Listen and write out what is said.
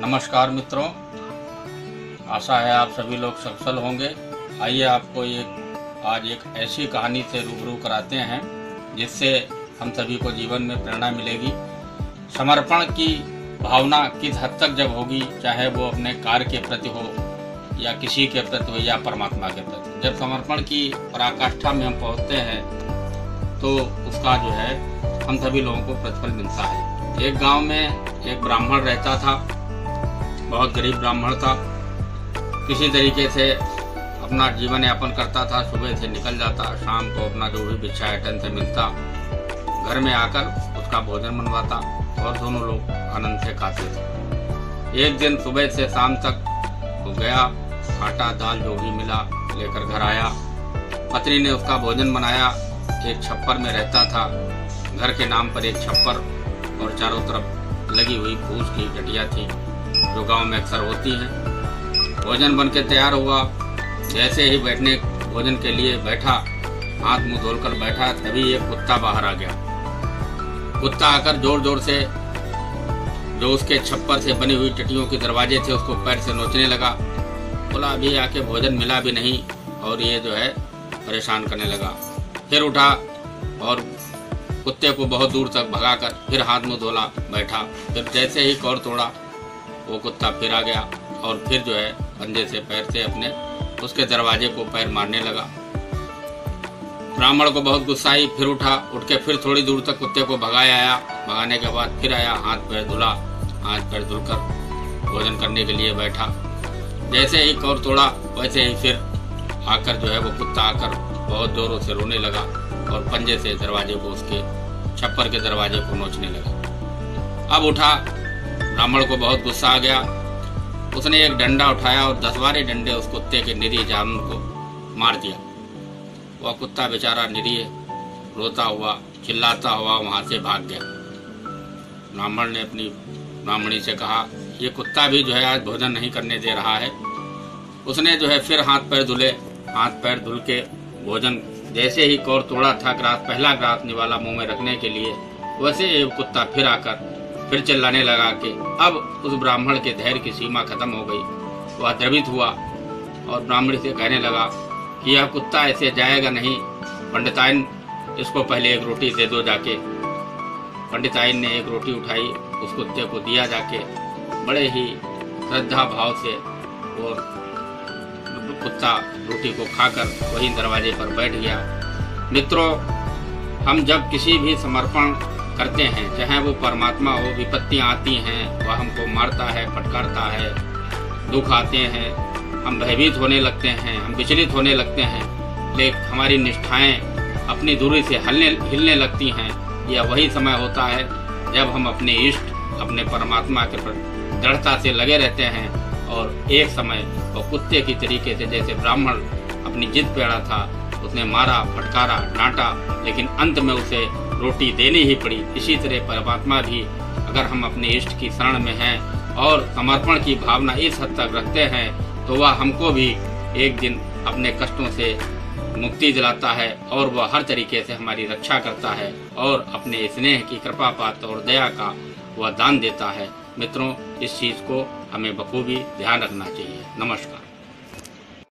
नमस्कार मित्रों, आशा है आप सभी लोग सफल होंगे। आइए आपको आज एक ऐसी कहानी से रूबरू कराते हैं जिससे हम सभी को जीवन में प्रेरणा मिलेगी। समर्पण की भावना किस हद तक जब होगी, चाहे वो अपने कार्य के प्रति हो या किसी के प्रति हो या परमात्मा के प्रति, जब समर्पण की पराकाष्ठा में हम पहुंचते हैं तो उसका जो है हम सभी लोगों को प्रतिफल मिलता है। एक गांव में एक ब्राह्मण रहता था, बहुत गरीब ब्राह्मण था। किसी तरीके से अपना जीवन यापन करता था। सुबह से निकल जाता, शाम को अपना जो भी भिक्षा आइटम से मिलता, घर में आकर उसका भोजन बनवाता और दोनों लोग आनंद से खाते थे। एक दिन सुबह से शाम तक वो गया, आटा दाल जो भी मिला लेकर घर आया। पत्नी ने उसका भोजन बनाया। एक छप्पर में रहता था, घर के नाम पर एक छप्पर और चारों तरफ लगी हुई फूस की टटिया थी जो गांव में अक्सर होती हैं। भोजन बनके तैयार हुआ। जैसे ही बैठने भोजन के लिए बैठा, हाथ मुंह धोकर बैठा, तभी एक कुत्ता बाहर आ गया। कुत्ता आकर जोर जोर से जो उसके छप्पर से बनी हुई टटियों के दरवाजे थे उसको पैर से नोचने लगा। बोला अभी आके भोजन मिला भी नहीं और ये जो है परेशान करने लगा। फिर उठा और कुत्ते को बहुत दूर तक भगाकर फिर हाथ मुंह धोला, बैठा। फिर जैसे ही कौर तोड़ा वो कुत्ता फिर आ गया और फिर जो है पंजे से पैर से अपने उसके दरवाजे को पैर मारने लगा। ब्राह्मण को बहुत गुस्सा आई। फिर उठा, उठ के फिर थोड़ी दूर तक कुत्ते को भगाया आया। भगाने के बाद फिर आया, हाथ पैर धुला, हाथ पैर धुलकर भोजन करने के लिए बैठा। जैसे ही कौर तोड़ा वैसे ही फिर आकर जो है वो कुत्ता आकर बहुत जोरों से रोने लगा और पंजे से दरवाजे को, उसके छप्पर के दरवाजे को नोचने लगा। अब उठा, ब्राह्मण को बहुत गुस्सा आ गया। उसने एक डंडा उठाया और 10-12 डंडे उस कुत्ते के निरीह जानवर को मार दिया। वह कुत्ता बेचारा निरीह रोता हुआ, चिल्लाता हुआ वहां से भाग गया। ब्राह्मण ने अपनी ब्राह्मणी से कहा, ये कुत्ता भी जो है आज भोजन नहीं करने दे रहा है। उसने जो है फिर हाथ पैर धुले। हाथ पैर धुल के भोजन जैसे ही कौर तोड़ा था, पहला ग्रास निवाला मुंह में रखने के लिए, वैसे ही कुत्ता फिर आकर फिर चिल्लाने लगा कि अब उस ब्राह्मण के धैर्य की सीमा खत्म हो गई। वह द्रवित हुआ और ब्राह्मण से कहने लगा कि यह कुत्ता ऐसे जाएगा नहीं। पंडिताइन, इसको पहले एक रोटी दे दो जाके। पंडिताइन ने एक रोटी उठाई, उस कुत्ते को दिया जाके। बड़े ही श्रद्धा भाव से और कुत्ता रोटी को खाकर वही दरवाजे पर बैठ गया। मित्रों, हम जब किसी भी समर्पण करते हैं, चाहे वो परमात्मा हो, विपत्तियां आती हैं, वह हमको मारता है, फटकारता है, दुख आते हैं, हम भयभीत होने लगते हैं, हम विचलित होने लगते हैं, लेकिन हमारी निष्ठाएं अपनी दूरी से हिलने लगती हैं। यह वही समय होता है जब हम अपने इष्ट, अपने परमात्मा के प्रति दृढ़ता से लगे रहते हैं और एक समय वो कुत्ते की तरीके से, जैसे ब्राह्मण अपनी जिद पे अड़ा था, उसने मारा, फटकारा, डांटा, लेकिन अंत में उसे रोटी देनी ही पड़ी। इसी तरह परमात्मा भी अगर हम अपने इष्ट की शरण में हैं और समर्पण की भावना इस हद तक रखते हैं तो वह हमको भी एक दिन अपने कष्टों से मुक्ति दिलाता है और वह हर तरीके से हमारी रक्षा करता है और अपने स्नेह की कृपा पात्र और दया का वह दान देता है। मित्रों, इस चीज को हमें बखूबी ध्यान रखना चाहिए। नमस्कार।